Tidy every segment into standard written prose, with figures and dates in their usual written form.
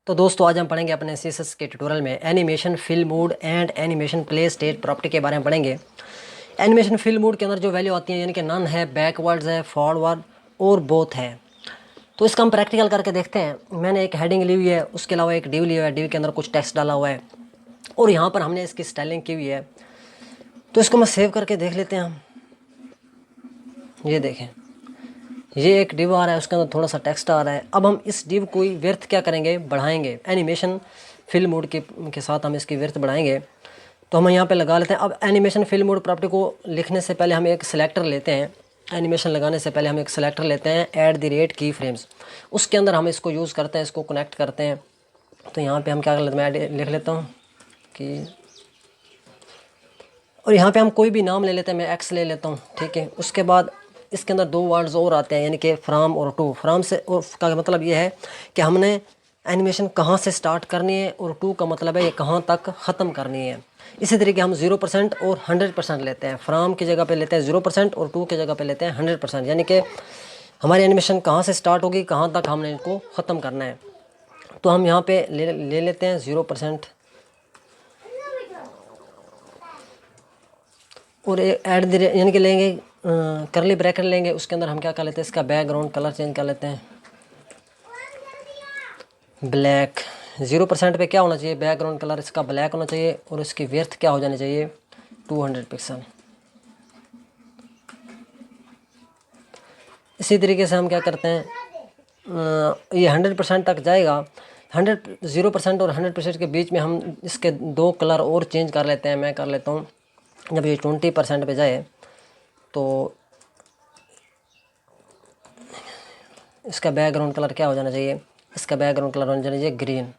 तो दोस्तों आज हम पढ़ेंगे अपने सीएसएस के ट्यूटोरियल में animation fill mode and animation play state property के बारे में पढ़ेंगे। एनिमेशन फिल मोड के अंदर जो वैल्यू आती है यानी कि नन है, बैकवर्ड्स है, फॉरवर्ड और बोथ है। तो इसका हम प्रैक्टिकल करके देखते हैं। मैंने एक हेडिंग ली हुई है, उसके अलावा एक डिव लिया हुआ है, डिव के अंदर कुछ टेक्स्ट डाला हुआ है और यहाँ पर हमने इसकी स्टाइलिंग की हुई है। तो इसको मैं सेव करके देख लेते हैं हम। ये देखें, ये एक डिव आ रहा है, उसके अंदर थोड़ा सा टेक्स्ट आ रहा है। अब हम इस डिव को विड्थ क्या करेंगे, बढ़ाएंगे। एनिमेशन फिल मोड के साथ हम इसकी विड्थ बढ़ाएंगे। तो हम यहाँ पे लगा लेते हैं। अब एनिमेशन फिल मोड प्रॉपर्टी को लिखने से पहले हम एक सिलेक्टर लेते हैं। एनिमेशन लगाने से पहले हम एक सिलेक्टर लेते हैं @ की फ्रेम्स। उसके अंदर हम इसको यूज़ करते हैं, इसको कनेक्ट करते हैं। तो यहाँ पर हम क्या कर लेते हैं, मैं लिख लेता हूँ कि, और यहाँ पे हम कोई भी नाम ले लेते हैं। मैं एक्स ले लेता हूँ, ठीक है। उसके बाद इसके अंदर दो वर्ड्स और आते हैं, यानी कि फ्राम और टू। फ्राम से और का मतलब ये है कि हमने एनिमेशन कहाँ से स्टार्ट करनी है, और टू का मतलब है ये कहाँ तक ख़त्म करनी है। इसी तरीके हम 0% और 100% लेते हैं। फ्राम की जगह पे लेते हैं 0% और टू की जगह पे लेते हैं 100%, यानी कि हमारी एनिमेशन कहाँ से स्टार्ट होगी, कहाँ तक हमने इनको ख़त्म करना है। तो हम यहाँ पे ले लेते हैं 0% और यानी कि लेंगे करली ब्रैकेट लेंगे। उसके अंदर हम क्या कर लेते हैं, इसका बैकग्राउंड कलर चेंज कर लेते हैं, ब्लैक। 0% पे क्या होना चाहिए, बैकग्राउंड कलर इसका ब्लैक होना चाहिए और इसकी विड्थ क्या हो जानी चाहिए, 200 पिक्सल। इसी तरीके से हम क्या करते हैं, ये 100% तक जाएगा। 0% और 100% के बीच में हम इसके दो कलर और चेंज कर लेते हैं। मैं कर लेता हूँ, जब ये 20% पे जाए तो इसका बैकग्राउंड कलर क्या हो जाना चाहिए, इसका बैकग्राउंड कलर होना चाहिए ग्रीन।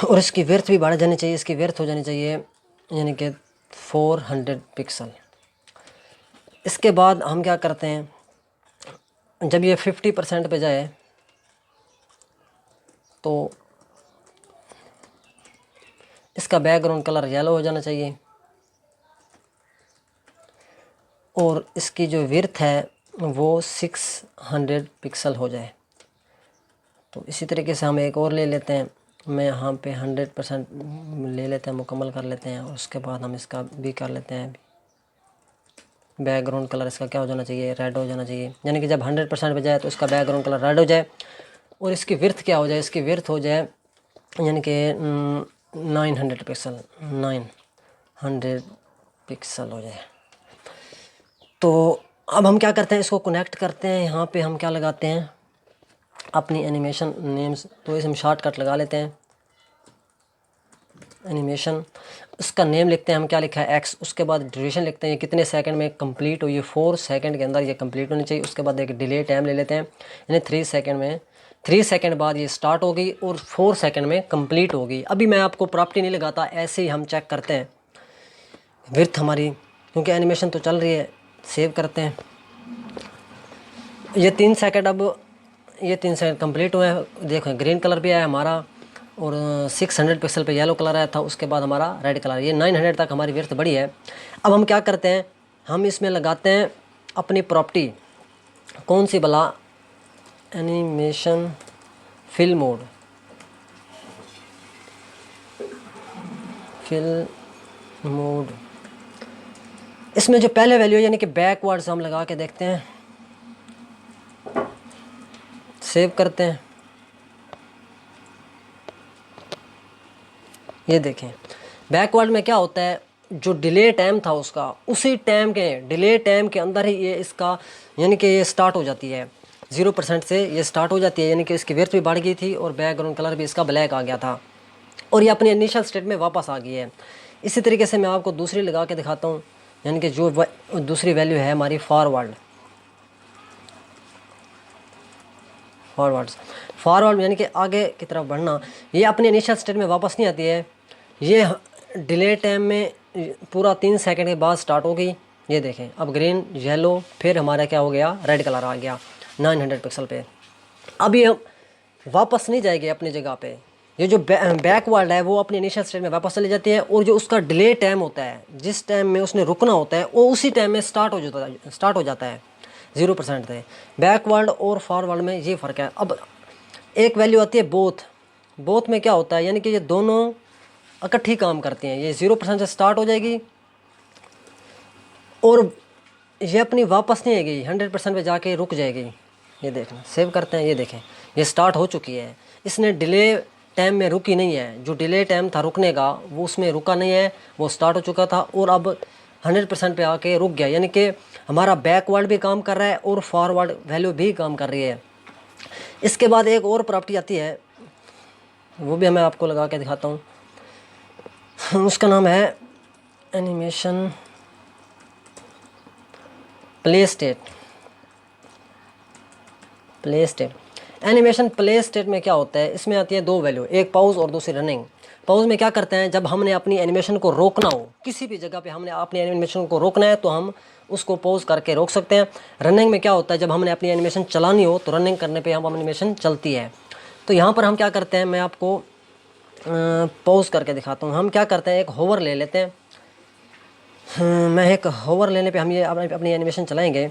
और इसकी विड्थ भी बढ़ जानी चाहिए, इसकी विड्थ हो जानी चाहिए यानी कि 400 पिक्सल। इसके बाद हम क्या करते हैं, जब ये 50% पे जाए तो इसका बैकग्राउंड कलर येलो हो जाना चाहिए और इसकी जो विड्थ है वो 600 पिक्सल हो जाए। तो इसी तरीके से हम एक और ले लेते हैं। मैं यहाँ पे 100% ले लेते हैं, मुकम्मल कर लेते हैं। और उसके बाद हम इसका भी कर लेते हैं, बैकग्राउंड कलर इसका क्या हो जाना चाहिए, रेड हो जाना चाहिए। यानी कि जब 100% पे जाए तो इसका बैकग्राउंड कलर रेड हो जाए और इसकी विड्थ क्या हो जाए, इसकी विड्थ हो जाए यानी कि 900 पिक्सल, 900 पिक्सल हो जाए। तो अब हम क्या करते हैं, इसको कनेक्ट करते हैं। यहाँ पे हम क्या लगाते हैं, अपनी एनिमेशन नेम्स। तो इसे हम शॉर्टकट लगा लेते हैं, एनिमेशन। उसका नेम लिखते हैं हम, क्या लिखा है, एक्स। उसके बाद ड्यूरेशन लिखते हैं, ये कितने सेकंड में कंप्लीट हो, ये 4 सेकंड के अंदर ये कंप्लीट होनी चाहिए। उसके बाद एक डिले टाइम ले लेते हैं, यानी 3 सेकंड में, 3 सेकंड बाद ये स्टार्ट होगी और 4 सेकंड में कंप्लीट होगी। अभी मैं आपको प्रॉपर्टी नहीं लगाता, ऐसे ही हम चेक करते हैं विड्थ हमारी, क्योंकि एनिमेशन तो चल रही है। सेव करते हैं, ये 3 सेकंड, अब ये 3 सेकंड कंप्लीट हुए हैं। देखो ग्रीन कलर भी आया हमारा और 600 पिक्सल पे येलो कलर आया था। उसके बाद हमारा रेड कलर, ये 900 तक हमारी विड्थ बढ़ी है। अब हम क्या करते हैं, हम इसमें लगाते हैं अपनी प्रॉपर्टी। कौन सी भला, animation fill mode, fill mode. इसमें जो पहले वैल्यू यानी कि बैकवर्ड्स हम लगा के देखते हैं, सेव करते हैं। ये देखें बैकवर्ड में क्या होता है, जो डिले टाइम था उसका, उसी टाइम के डिले टाइम के अंदर ही ये इसका यानी कि ये स्टार्ट हो जाती है। 0% से ये स्टार्ट हो जाती है, यानी कि इसकी विड्थ भी बढ़ गई थी और बैकग्राउंड कलर भी इसका ब्लैक आ गया था और ये अपने इनिशियल स्टेट में वापस आ गई है। इसी तरीके से मैं आपको दूसरी लगा के दिखाता हूँ, यानी कि जो दूसरी वैल्यू है हमारी फॉरवर्ड यानी कि आगे की तरफ बढ़ना। ये अपने इनिशियल स्टेट में वापस नहीं आती है, ये डिले टाइम में पूरा 3 सेकंड के बाद स्टार्ट हो गई। ये देखें, अब ग्रीन, येलो, फिर हमारा क्या हो गया, रेड कलर आ गया 900 पिक्सल पे। अब ये वापस नहीं जाएगी अपनी जगह पे। ये जो बैकवर्ड है वो अपने इनिशियल स्टेट में वापस चली जाती है और जो उसका डिले टाइम होता है, जिस टाइम में उसने रुकना होता है, वो उसी टाइम में स्टार्ट हो जाता है 0% से। बैकवर्ड और फॉरवर्ड में ये फ़र्क है। अब एक वैल्यू आती है बोथ। बोथ में क्या होता है, यानी कि ये दोनों इकट्ठी काम करती हैं। ये 0% से स्टार्ट हो जाएगी और ये अपनी वापस नहीं आएगी, 100% पे जाके रुक जाएगी। ये देखना, सेव करते हैं, ये देखें ये स्टार्ट हो चुकी है। इसने डिले टाइम में रुकी नहीं है, जो डिले टाइम था रुकने का वो उसमें रुका नहीं है, वो स्टार्ट हो चुका था और अब 100% पे आके रुक गया। यानी कि हमारा बैकवर्ड भी काम कर रहा है और फॉरवर्ड वैल्यू भी काम कर रही है। इसके बाद एक और प्रॉपर्टी आती है, वो भी मैं आपको लगा के दिखाता हूँ। उसका नाम है animation play state. Play state, animation play state में क्या होता है, इसमें आती है दो वैल्यू, एक पॉज और दूसरी रनिंग। पॉज में क्या करते हैं, जब हमने अपनी एनिमेशन को रोकना हो, किसी भी जगह पे हमने अपनी एनिमेशन को रोकना है तो हम उसको पॉज करके रोक सकते हैं। रनिंग में क्या होता है, जब हमने अपनी एनिमेशन चलानी हो तो रनिंग करने पे हम एनिमेशन चलती है। तो यहाँ पर हम क्या करते हैं, मैं आपको पॉज करके दिखाता हूँ। हम क्या करते हैं, एक होवर ले लेते हैं। मैं एक होवर लेने पे हम ये अपनी एनिमेशन चलाएंगे।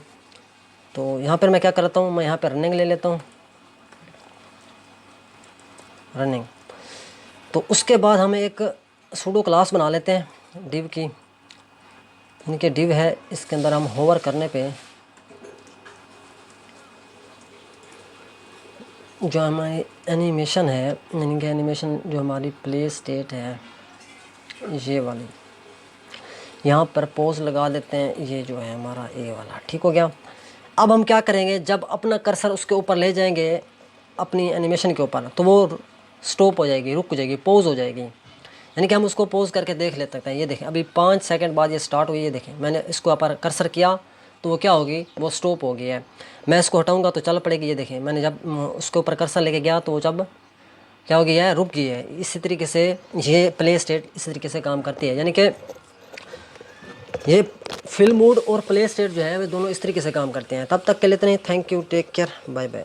तो यहाँ पर मैं क्या करता हूँ, मैं यहाँ पर रनिंग ले लेता हूँ, रनिंग। तो उसके बाद हम एक सूडो क्लास बना लेते हैं डिव की, इनके डिव है, इसके अंदर हम होवर करने पे जो हमारी एनिमेशन है, इनके एनिमेशन जो हमारी प्ले स्टेट है ये वाली, यहाँ पर पोज लगा देते हैं, ये जो है हमारा ए वाला, ठीक हो गया। अब हम क्या करेंगे, जब अपना कर्सर उसके ऊपर ले जाएंगे अपनी एनिमेशन के ऊपर, तो वो स्टॉप हो जाएगी, रुक जाएगी, पॉज हो जाएगी। यानी कि हम उसको पॉज करके देख ले सकते हैं। ये देखें, अभी 5 सेकंड बाद ये स्टार्ट हुई, ये देखें मैंने इसको ऊपर कर्सर किया तो वो क्या होगी, वो स्टॉप हो गई है। मैं इसको हटाऊंगा तो चल पड़ेगी। ये देखें, मैंने जब उसके ऊपर कर्सर लेके गया तो वो जब क्या हो गया है, रुक गई है। इसी तरीके से ये प्ले स्टेट इसी तरीके से काम करती है। यानी कि ये फिल्म मोड और प्ले स्टेट जो है वे दोनों इस तरीके से काम करते हैं। तब तक के लिए इतना ही, thank you, take care, bye bye.